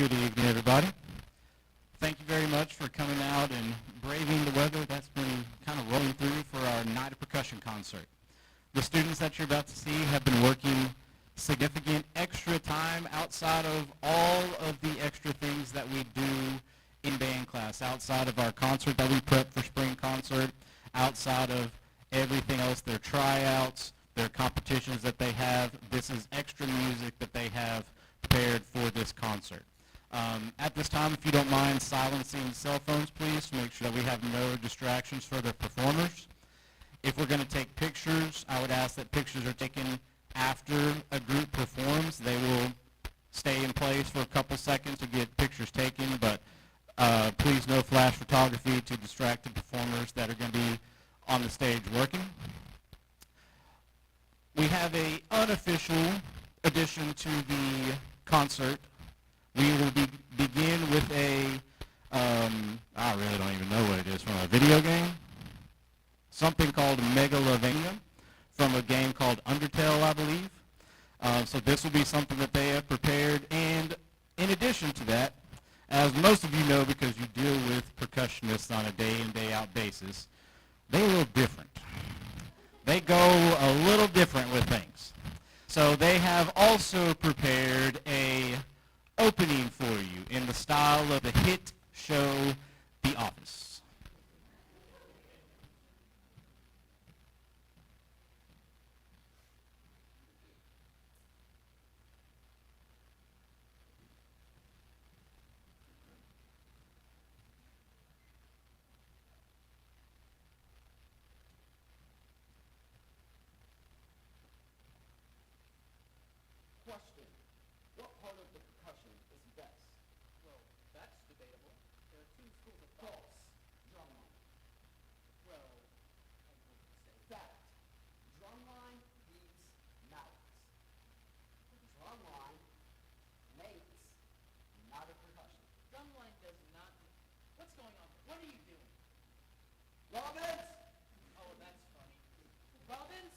Good evening, everybody. Thank you very much for coming out and braving the weather that's been kind of rolling through for our Night of Percussion concert. The students that you're about to see have been working significant extra time outside of all of the extra things that we do in band class, outside of our concert that we prep for spring concert, outside of everything else, their tryouts, their competitions that they have. This is extra music that they have prepared for this concert. At this time, if you don't mind silencing cell phones, please, to make sure that we have no distractions for the performers. If we're going to take pictures, I would ask that pictures are taken after a group performs. They will stay in place for a couple seconds to get pictures taken, but please no flash photography to distract the performers that are going to be on the stage working. We have an unofficial addition to the concert. We will begin with I really don't even know what it is, from a video game, something called Megalovania, from a game called Undertale, I believe. So this will be something that they have prepared, and in addition to that, as most of you know because you deal with percussionists on a day-in, day-out basis, they're a little different. They go a little different with things. So they have also prepared a opening for you in the style of the hit show The Office. Question. What part of the percussion is best? Well, that's debatable. There are two schools of thought. False. Drumline. Well, I wouldn't say fact. Drumline beats mouths. Drumline makes not a percussion. Drumline does not. What's going on? What are you doing? Robbins! Oh, that's funny. Robbins?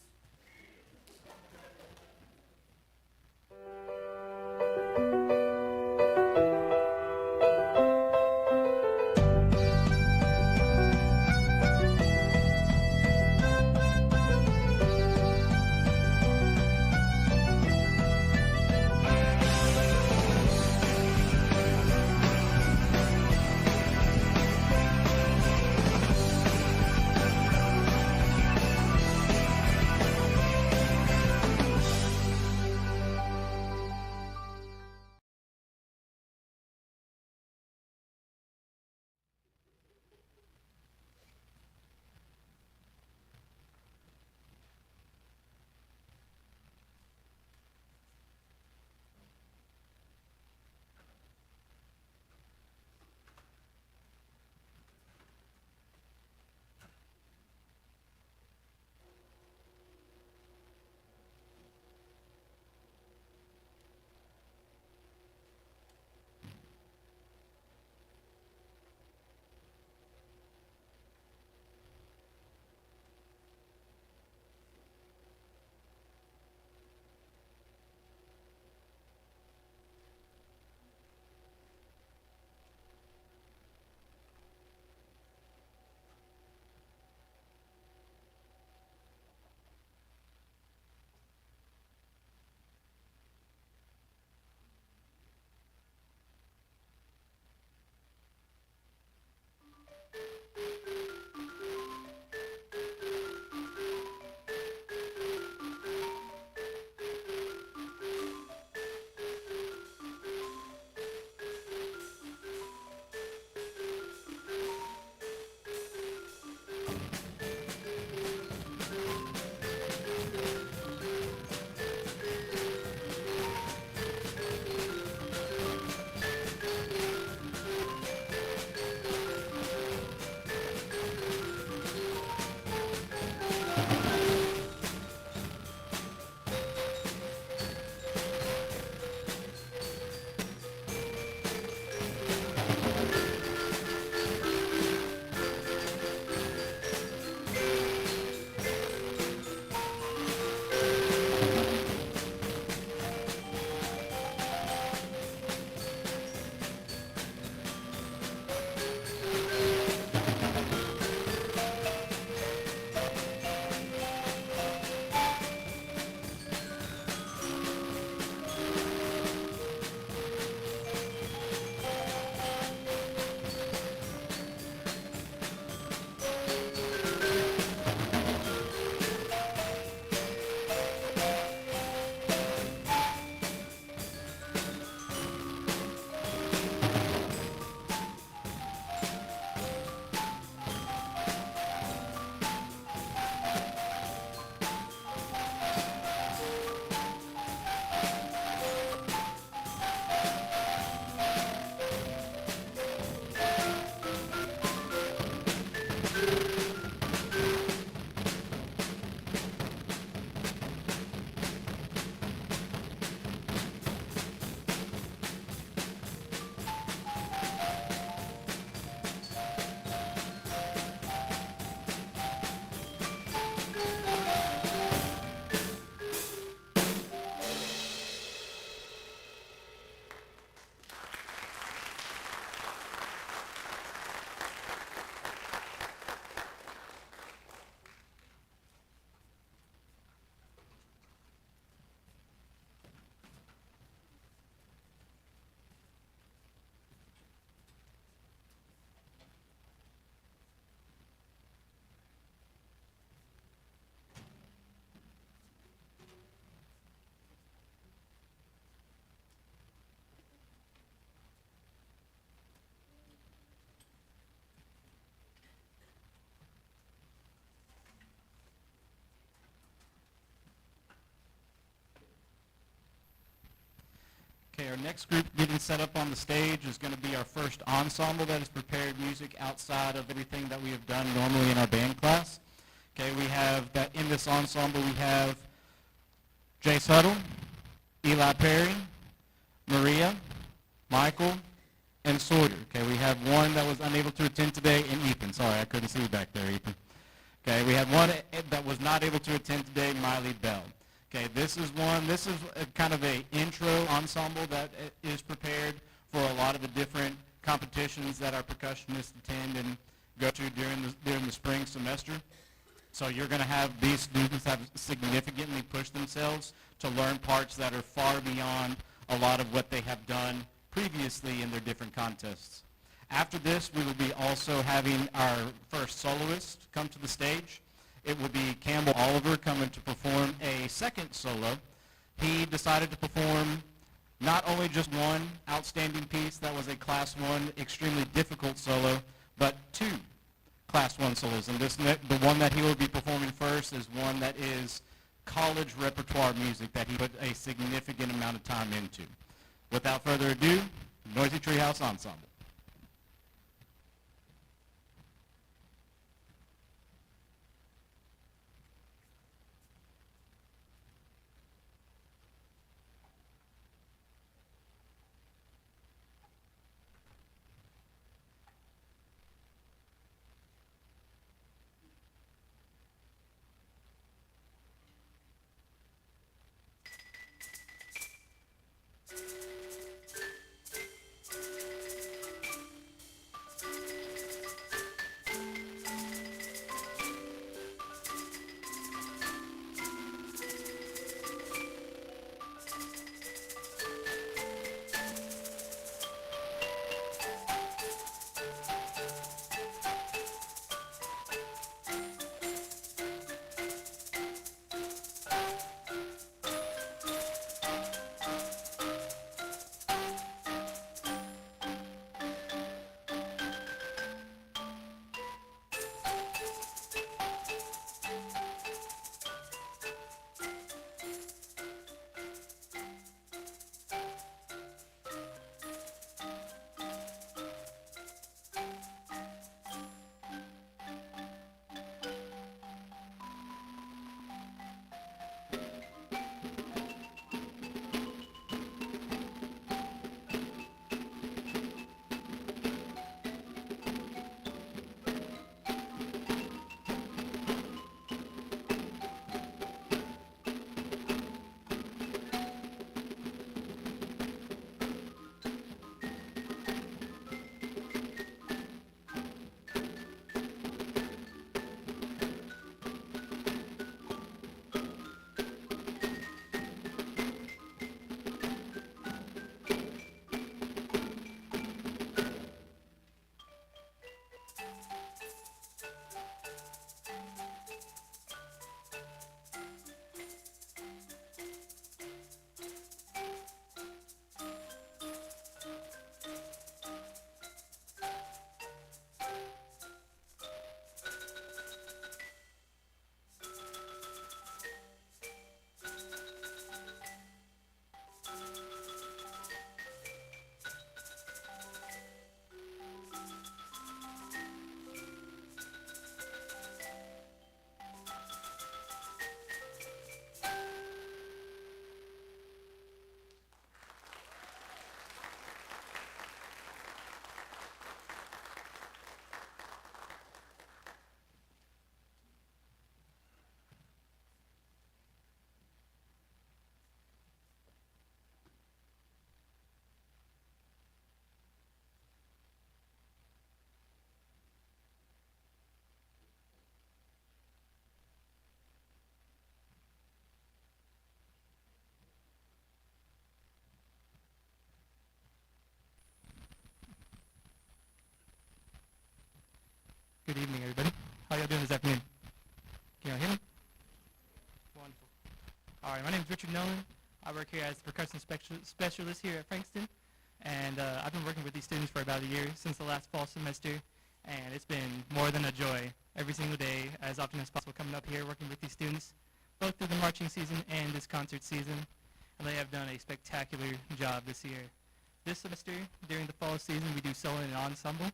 Okay, our next group getting set up on the stage is going to be our first ensemble that has prepared music outside of everything that we have done normally in our band class. Okay, we have that in this ensemble we have Jace Huddle, Eli Perry, Maria, Michael, and Sawyer. Okay, we have one that was unable to attend today, and Ethan. Sorry, I couldn't see you back there, Ethan. Okay, we have one that was not able to attend today, Miley Bell. Okay, this is a kind of a intro ensemble that is prepared for a lot of the different competitions that our percussionists attend and go to during the spring semester. So you're going to have these students have significantly pushed themselves to learn parts that are far beyond a lot of what they have done previously in their different contests. After this, we will be also having our first soloist come to the stage. It will be Campbell Oliver coming to perform a second solo. He decided to perform not only just one outstanding piece that was a Class 1 extremely difficult solo, but two Class 1 solos. And the one that he will be performing first is one that is college repertoire music that he put a significant amount of time into. Without further ado, Noisy Treehouse Ensemble. Good evening, everybody. How y'all doing this afternoon? Can y'all hear me? Wonderful. All right, my name is Richard Nolan. I work here as a percussion specialist here at Frankston, and I've been working with these students for about a year, since the last fall semester, and it's been more than a joy every single day, as often as possible, coming up here working with these students, both through the marching season and this concert season. and they have done a spectacular job this year. This semester, during the fall season, we do solo and ensemble,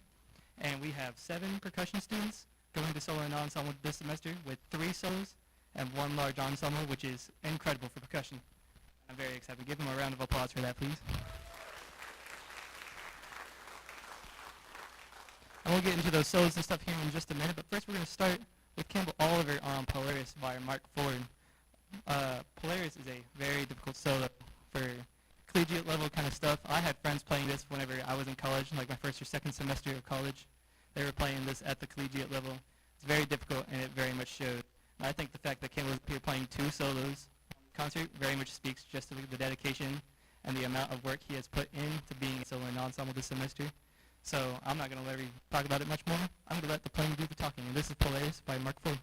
and we have 7 percussion students going to solo and ensemble this semester with 3 solos and 1 large ensemble, which is incredible for percussion. I'm very excited. Give them a round of applause for that, please. And we'll get into those solos and stuff here in just a minute, but first we're going to start with Campbell Oliver on Polaris by Mark Ford. Polaris is a very difficult solo for collegiate level kind of stuff. I had friends playing this whenever I was in college, like my first or second semester of college. They were playing this at the collegiate level. It's very difficult, and it very much showed. And I think the fact that Campbell is here playing 2 solos on the concert very much speaks just to the dedication and the amount of work he has put into being a solo and ensemble this semester. So I'm not going to let you talk about it much more. I'm going to let the playing do the talking. And this is Polaris by Mark Ford.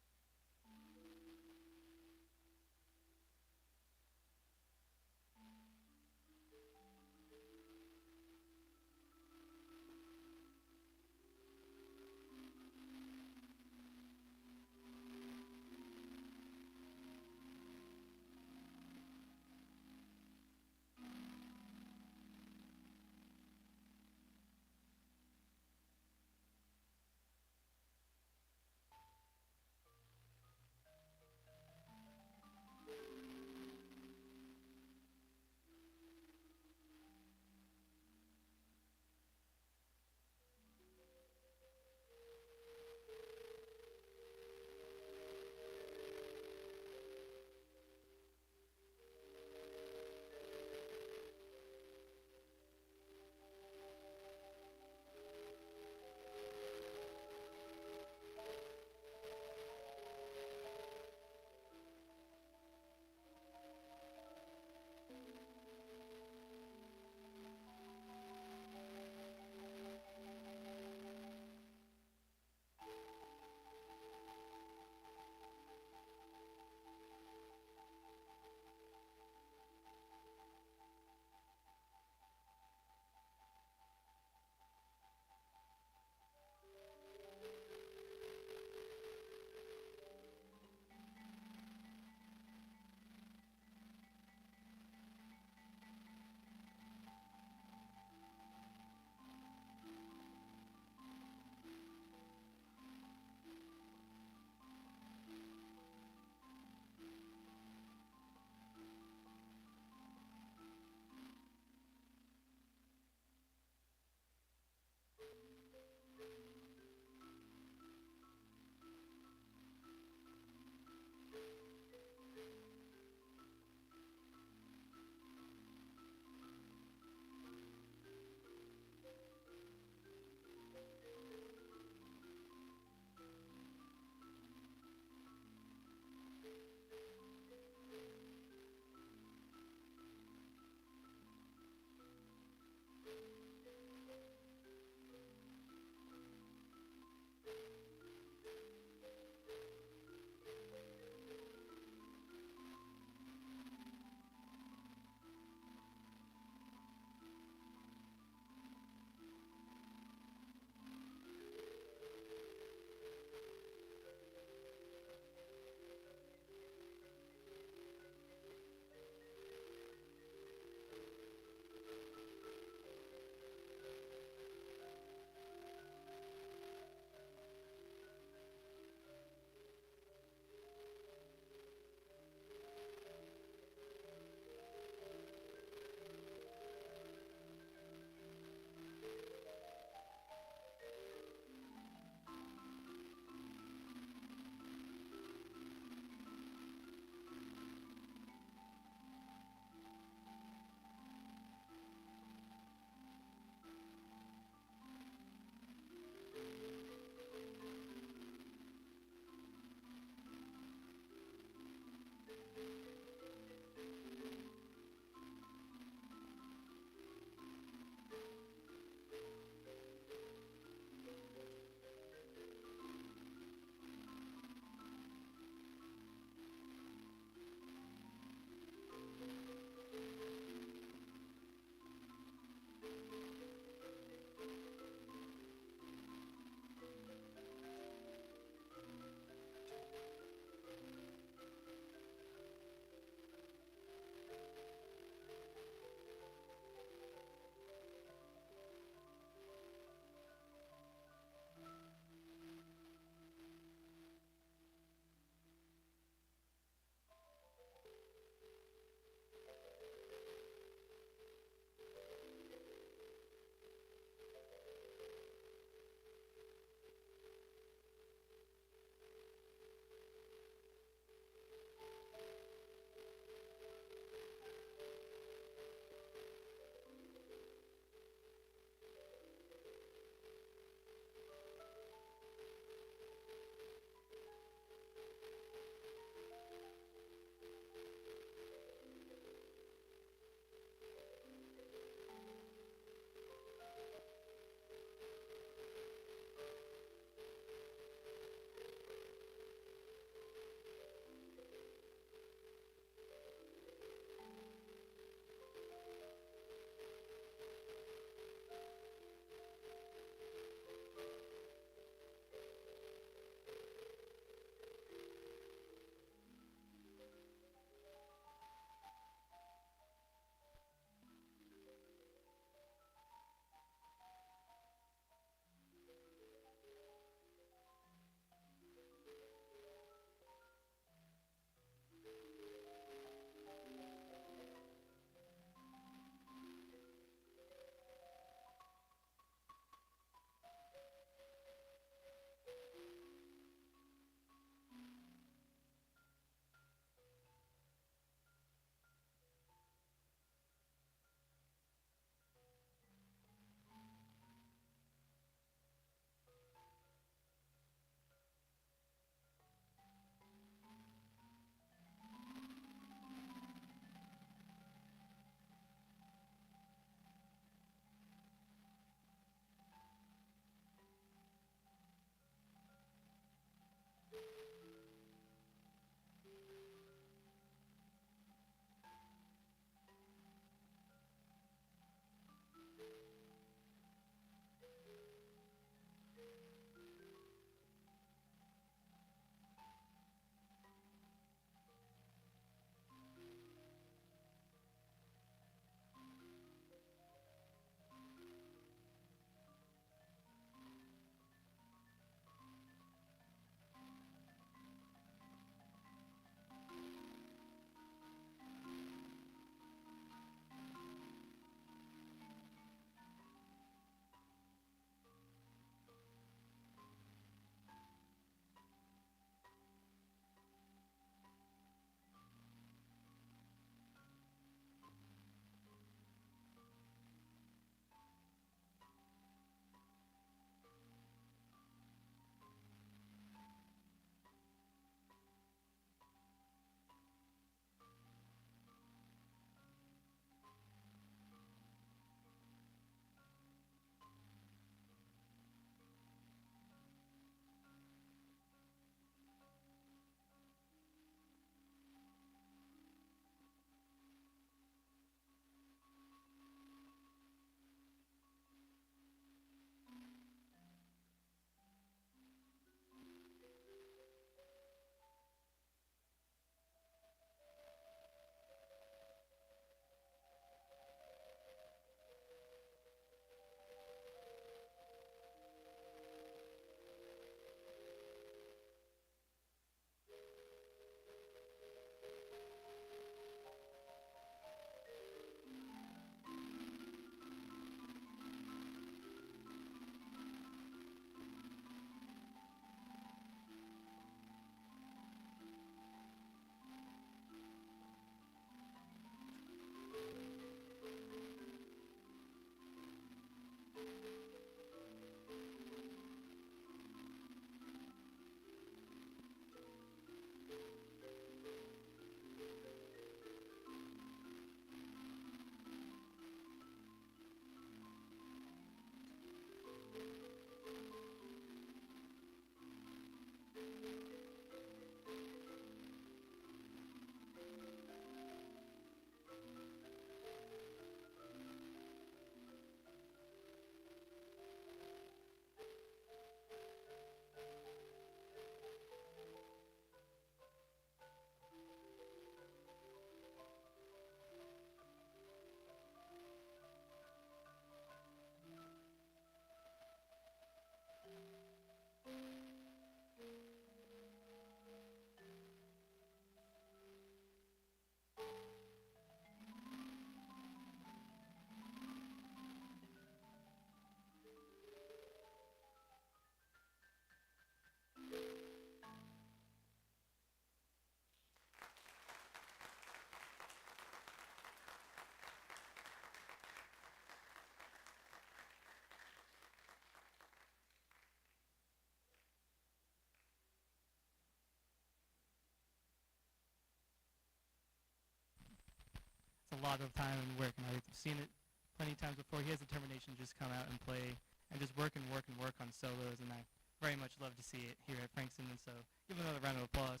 lot of time and work, and I've seen it plenty of times before. He has determination to just come out and play and just work and work and work on solos, and I very much love to see it here at Frankston, and so give him another round of applause.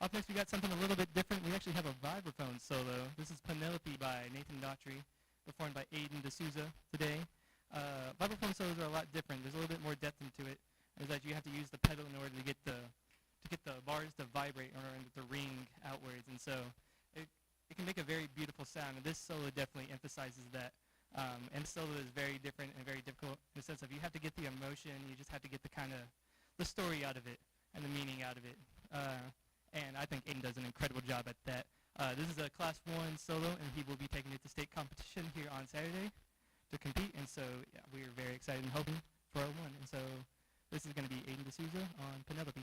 Up next, we got something a little bit different. We actually have a vibraphone solo. This is Penelope by Nathan Daughtry, performed by Aiden D'Souza today. Vibraphone solos are a lot different. There's a little bit more depth into it. It's that you have to use the pedal in order to get the bars to vibrate in order to ring outwards, and so it can make a very beautiful sound. And this solo definitely emphasizes that. And the solo is very different and very difficult in the sense of you have to get the emotion. You just have to get the story out of it and the meaning out of it. And I think Aiden does an incredible job at that. This is a Class 1 solo, and he will be taking it to state competition here on Saturday to compete. And so yeah, we are very excited and hoping for a win. And so this is going to be Aiden D'Souza on Penelope.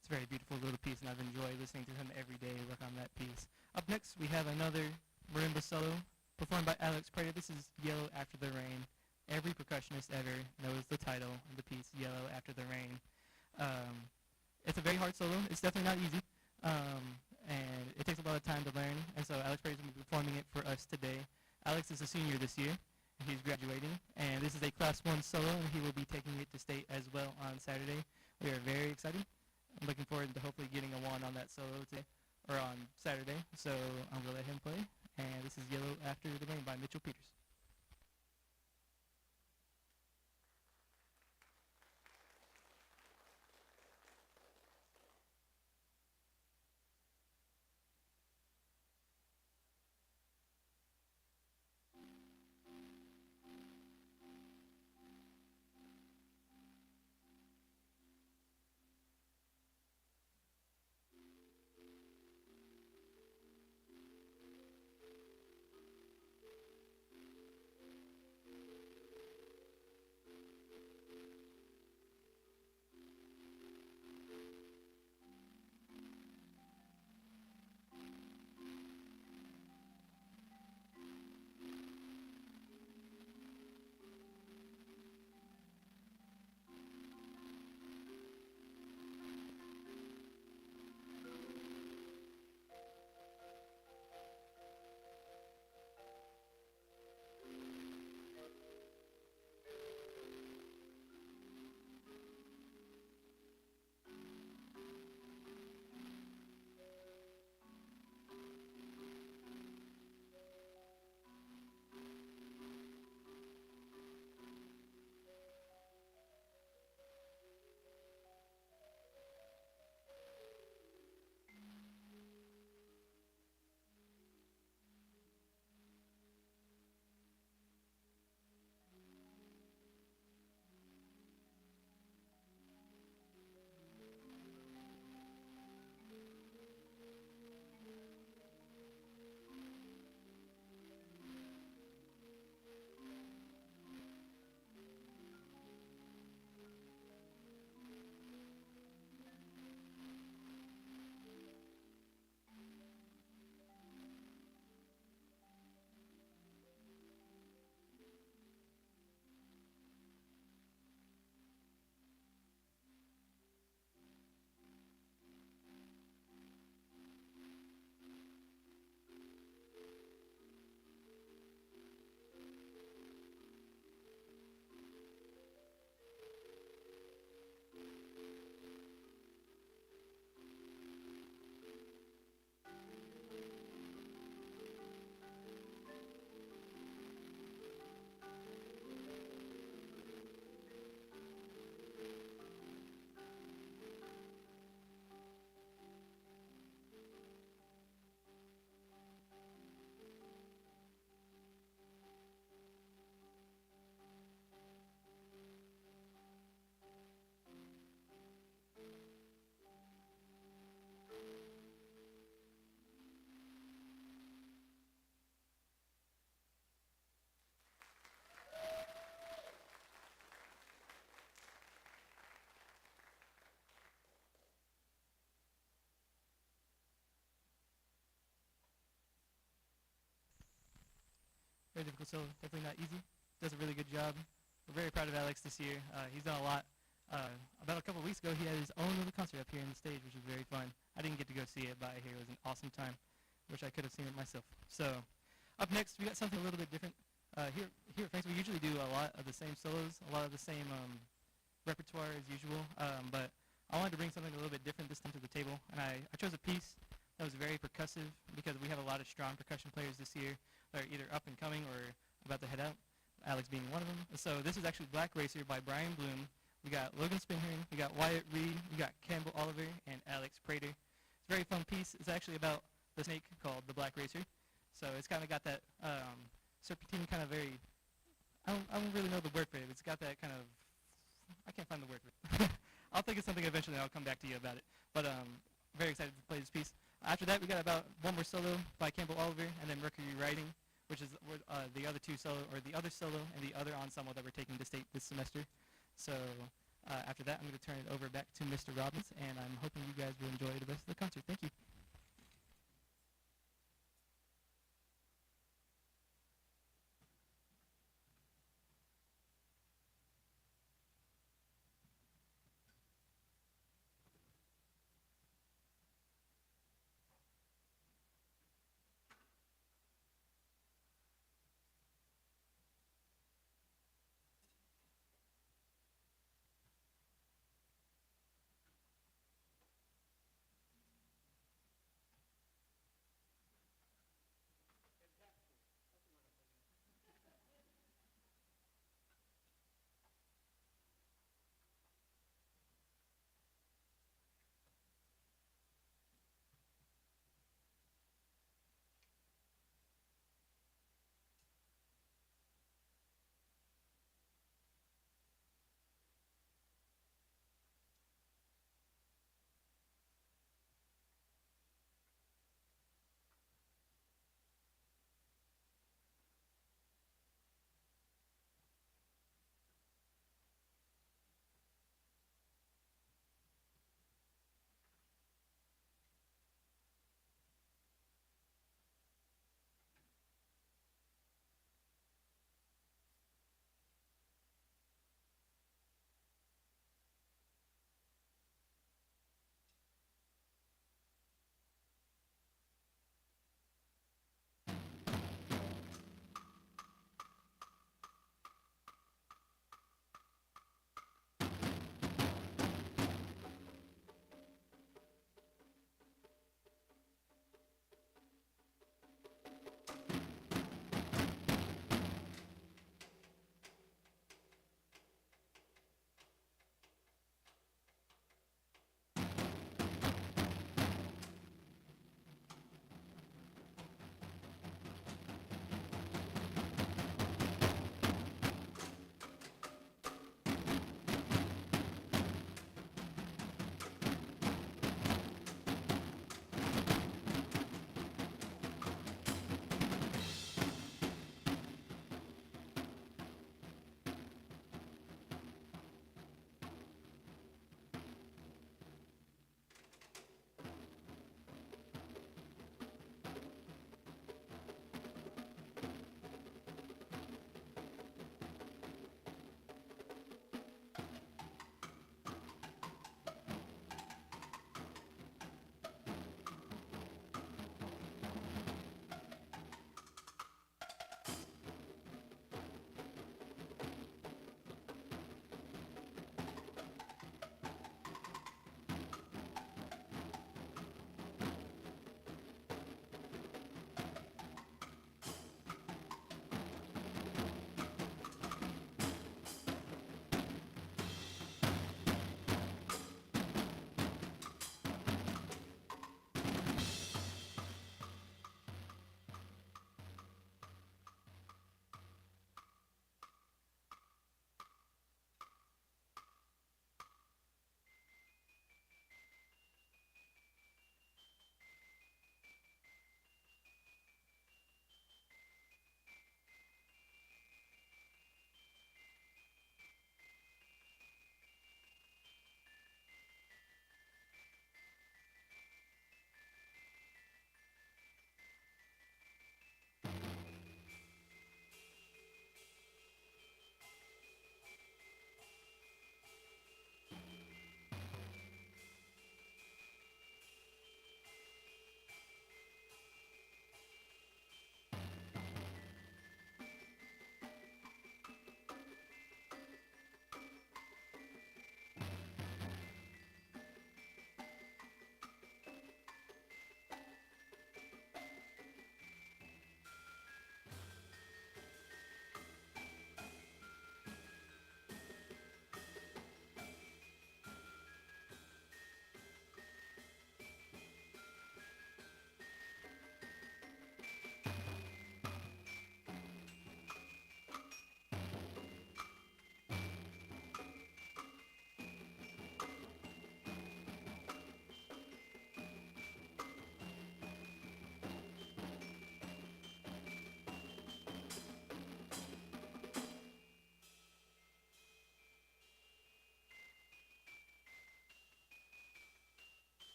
It's a very beautiful little piece, and I've enjoyed listening to him every day work on that piece. Up next, we have another marimba solo performed by Alex Prater. This is Yellow After the Rain. Every percussionist ever knows the title of the piece, Yellow After the Rain. It's a very hard solo. It's definitely not easy. and it takes a lot of time to learn, and so Alex Prater is going to be performing it for us today. Alex is a senior this year, and he's graduating, and this is a Class 1 solo, and he will be taking it to state as well on Saturday. We are very excited. I'm looking forward to hopefully getting a 1 on that solo today, or on Saturday, so I'm going to let him play, and this is Yellow After the Rain by Mitchell Peters. Very difficult solo, definitely not easy. Does a really good job. We're very proud of Alex this year. He's done a lot. About a couple of weeks ago, he had his own little concert up here on the stage, which was very fun. I didn't get to go see it, but I hear it was an awesome time. Wish I could have seen it myself. So, up next, we got something a little bit different. Here at Frank's, we usually do a lot of the same solos, a lot of the same repertoire as usual, but I wanted to bring something a little bit different this time to the table, and I chose a piece that was very percussive because we have a lot of strong percussion players this year that are either up and coming or about to head out, Alex being one of them. So this is actually Black Racer by Brian Bloom. We got Logan Spinhern, we got Wyatt Reed, we got Campbell Oliver, and Alex Prater. It's a very fun piece. It's actually about the snake called the Black Racer. So it's kind of got that serpentine kind of very, I don't really know the word for it. It's got that kind of, I can't find the word for it. I'll think of something eventually and I'll come back to you about it. But very excited to play this piece. After that, we got about one more solo by Campbell Oliver, and then Mercury Writing, which is the other two solo, or the other solo and the other ensemble that we're taking to state this semester. So after that, I'm going to turn it over back to Mr. Robbins, and I'm hoping you guys will enjoy the rest of the concert. Thank you.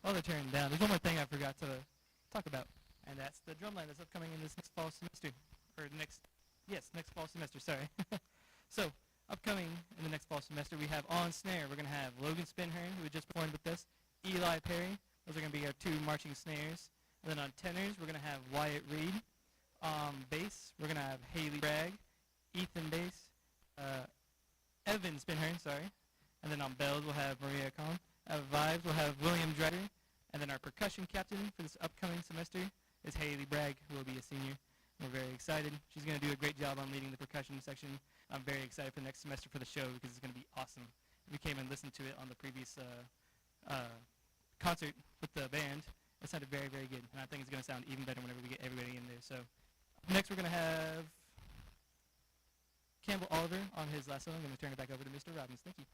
Oh, they're tearing down. There's one more thing I forgot to talk about, and that's the drumline that's upcoming in this next fall semester, or next fall semester. Sorry. So, upcoming in the next fall semester, we have on snare. We're gonna have Logan Spinhern, who just performed with us, Eli Perry. Those are gonna be our 2 marching snares. And then on tenors, we're gonna have Wyatt Reed. Bass, we're gonna have Haley Bragg, Ethan bass, Evan Spinhern, sorry. And then on bells, we'll have Maria Kahn. Vibes, we'll have William Dretter. And then our percussion captain for this upcoming semester is Haley Bragg, who will be a senior. We're very excited. She's going to do a great job on leading the percussion section. I'm very excited for next semester for the show because it's going to be awesome. We came and listened to it on the previous concert with the band. It sounded very, very good. And I think it's going to sound even better whenever we get everybody in there. So next we're going to have Campbell Oliver on his last song. I'm going to turn it back over to Mr. Robbins. Thank you.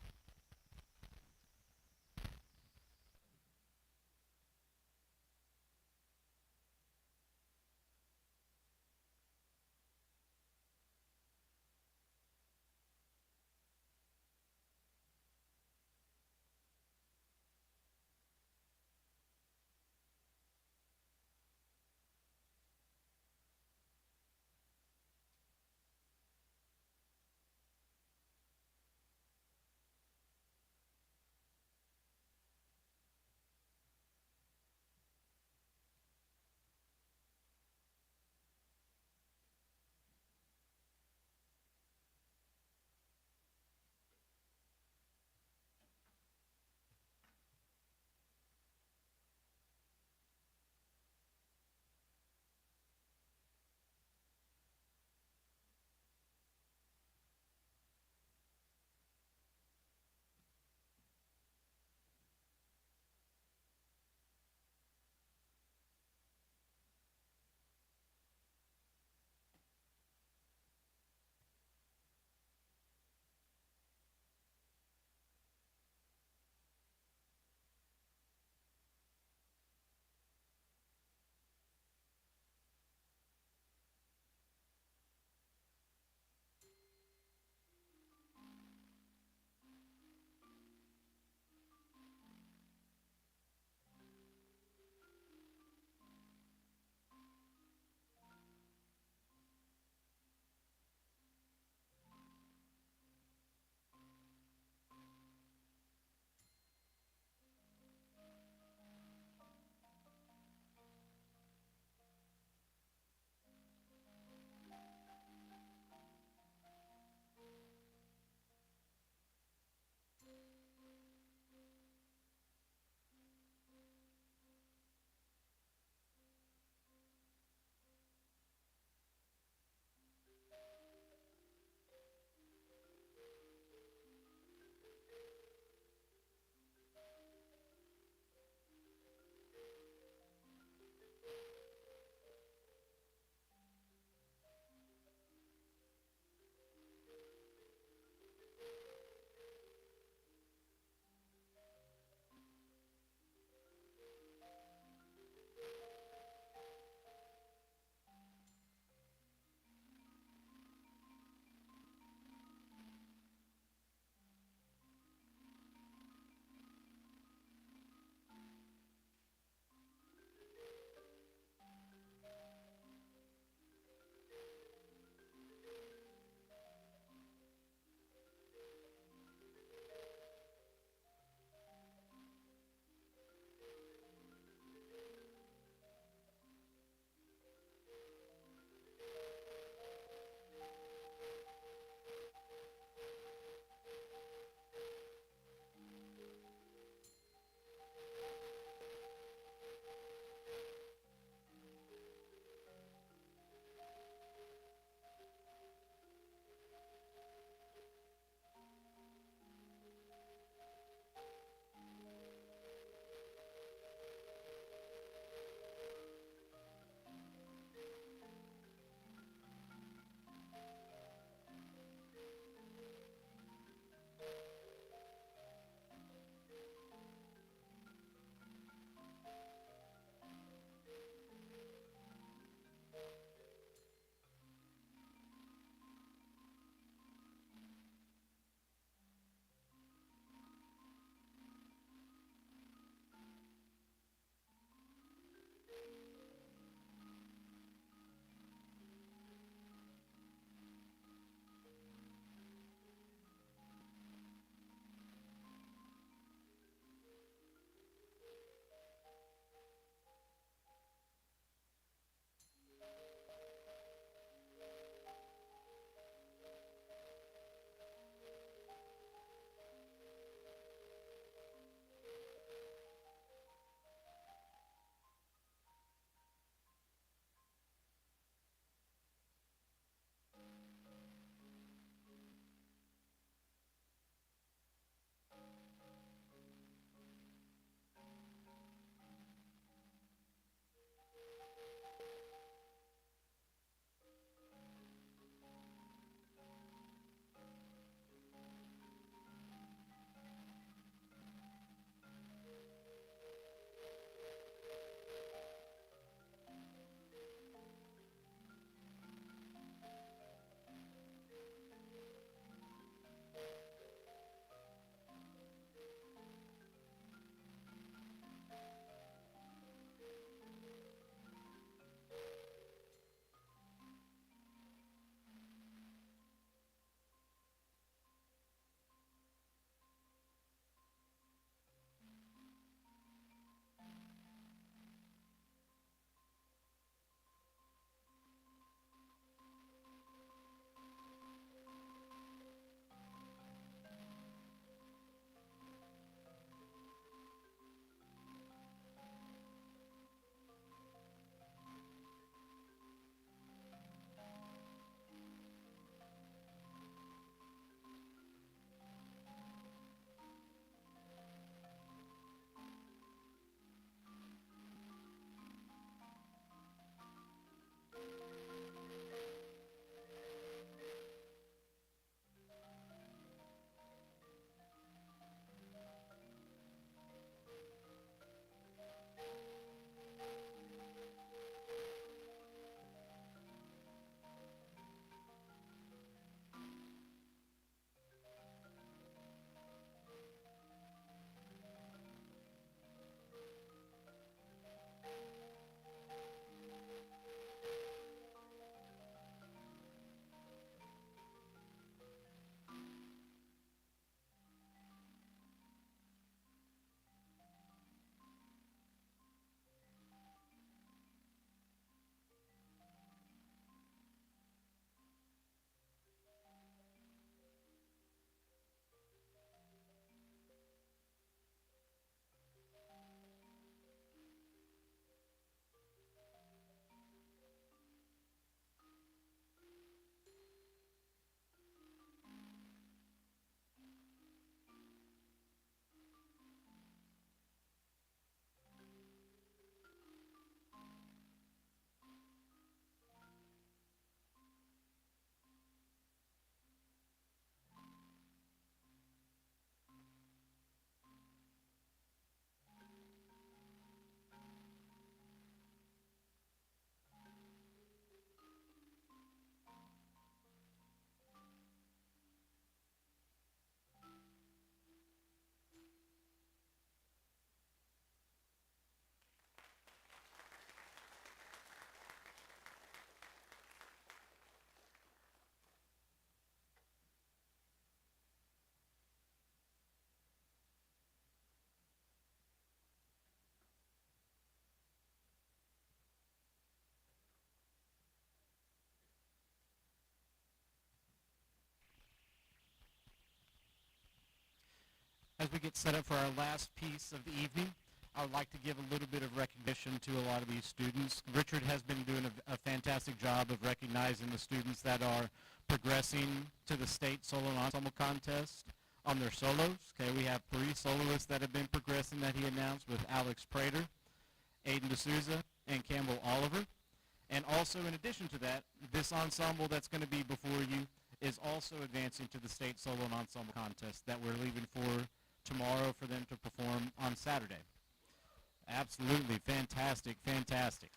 As we get set up for our last piece of the evening, I would like to give a little bit of recognition to a lot of these students. Richard has been doing a fantastic job of recognizing the students that are progressing to the state solo and ensemble contest on their solos. Okay, we have 3 soloists that have been progressing that he announced with Alex Prater, Aiden D'Souza, and Campbell Oliver. And also, in addition to that, this ensemble that's going to be before you is also advancing to the state solo and ensemble contest that we're leaving for tomorrow for them to perform on Saturday. Absolutely fantastic, fantastic.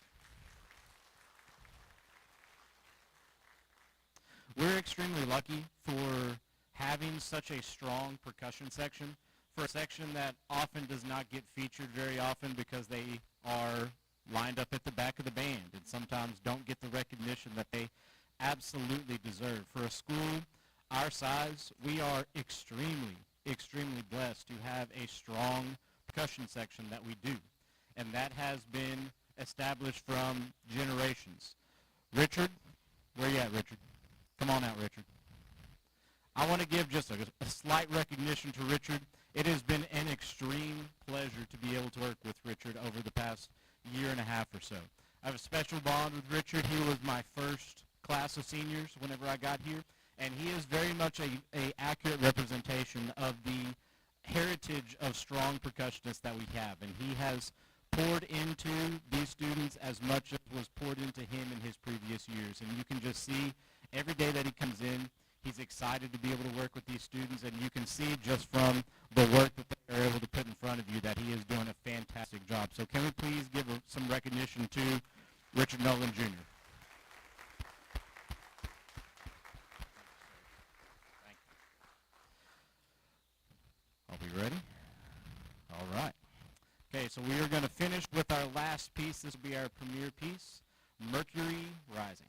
We're extremely lucky for having such a strong percussion section, for a section that often does not get featured very often because they are lined up at the back of the band and sometimes don't get the recognition that they absolutely deserve. For a school our size, we are extremely, extremely blessed to have a strong percussion section that we do. And that has been established from generations. Richard, where you at, Richard? Come on out, Richard. I want to give just a slight recognition to Richard. It has been an extreme pleasure to be able to work with Richard over the past year and a half or so. I have a special bond with Richard. He was my first class of seniors whenever I got here, and he is very much a accurate representation of the heritage of strong percussionists that we have, and he has poured into these students as much as was poured into him in his previous years. And you can just see every day that he comes in, he's excited to be able to work with these students, and you can see just from the work that they're able to put in front of you that he is doing a fantastic job. So can we please give some recognition to Richard Nolan Jr. Thank you. Are we ready? All right. Okay, so we are going to finish with our last piece. This will be our premiere piece, Mercury Rising.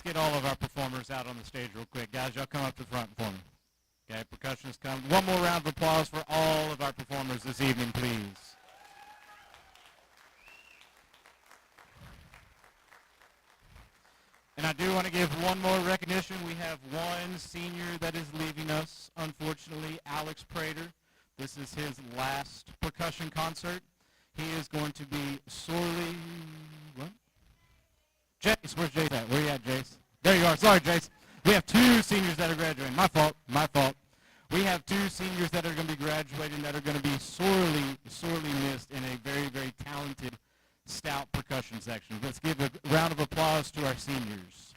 Let's get all of our performers out on the stage real quick. Guys, y'all come up to the front for me. Okay, percussionists come. One more round of applause for all of our performers this evening, please. And I do want to give one more recognition. We have one senior that is leaving us, unfortunately, Alex Prater. This is his last percussion concert. He is going to be sorely... What? Jace, where's Jace at? Where you at, Jace? There you are. Sorry, Jace. We have two seniors that are graduating. My fault. My fault. We have two seniors that are going to be graduating that are going to be sorely, sorely missed in a very, very talented, stout percussion section. Let's give a round of applause to our seniors.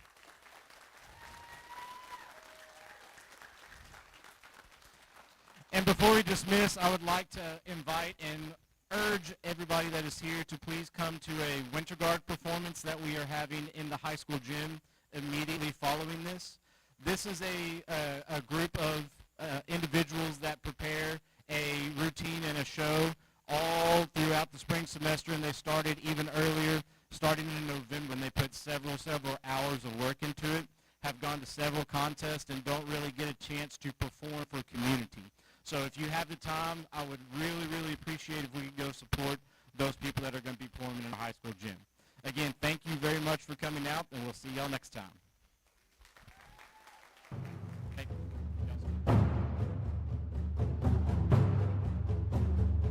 And before we dismiss, I would like to invite and urge everybody that is here to please come to a Winter Guard performance that we are having in the high school gym immediately following this. This is a group of individuals that prepare a routine and a show all throughout the spring semester, and they started even earlier, starting in November, and they put several hours of work into it, have gone to several contests, and don't really get a chance to perform for community. So if you have the time, I would really, really appreciate if we could go support those people that are going to be performing in the high school gym. Again, thank you very much for coming out, and we'll see y'all next time.